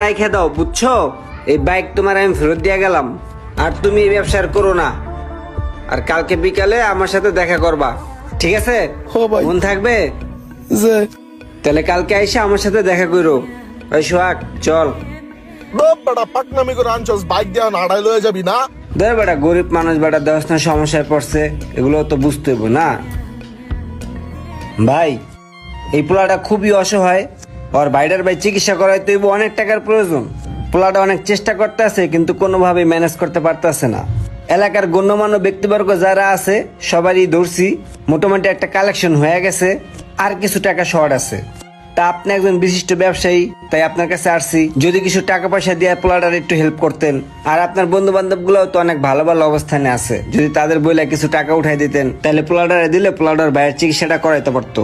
রেখে দাও, বুঝছো? এই বাইক তোমার আমি ফেরত দিয়ে গেলাম, আর তুমি এই ব্যবসা আর করো না। আর কালকে বিকালে আমার সাথে দেখা করবা, ঠিক আছে? ও ভাই। মন থাকবে? যে তাহলে কালকে এসে আমার সাথে দেখা করো। ওই সোহাগ, চল। বেটা পাকনামি করে আনছস, বাইক দেওয়া নাড়াই লয়ে যাবি না? ধর বেটা, গরিব মানুষ বেটা, দেওয়ার সমস্যায় পড়ছে, এগুলো তো বুঝতে হইব না ভাই। এই পোলাটা খুবই অসহায়, ওর বাইরের ভাই চিকিৎসা করাইতে হইব, অনেক টাকার প্রয়োজন। পোলাটা অনেক চেষ্টা করতে আছে, কিন্তু কোনোভাবে ম্যানেজ করতে পারতেছে না। এলাকার গণ্যমান্য ব্যক্তিবর্গ যারা আছে সবারই ধরছি, মোটামুটি একটা কালেকশন হয়ে গেছে, আর কিছু টাকা শর্ট আছে। তা আপনি একজন বিশিষ্ট ব্যবসায়ী, তাই আপনার কাছে আসছি, যদি কিছু টাকা পয়সা দিয়ে পোলাটার একটু হেল্প করতেন। আর আপনার বন্ধু বান্ধব গুলাও তো অনেক ভালো ভালো অবস্থানে আছে, যদি তাদের বইলে কিছু টাকা উঠাই দিতেন, তাহলে পোলাটারে দিলে পোলাটার ভাইয়ের চিকিৎসাটা করাইতে পারতো।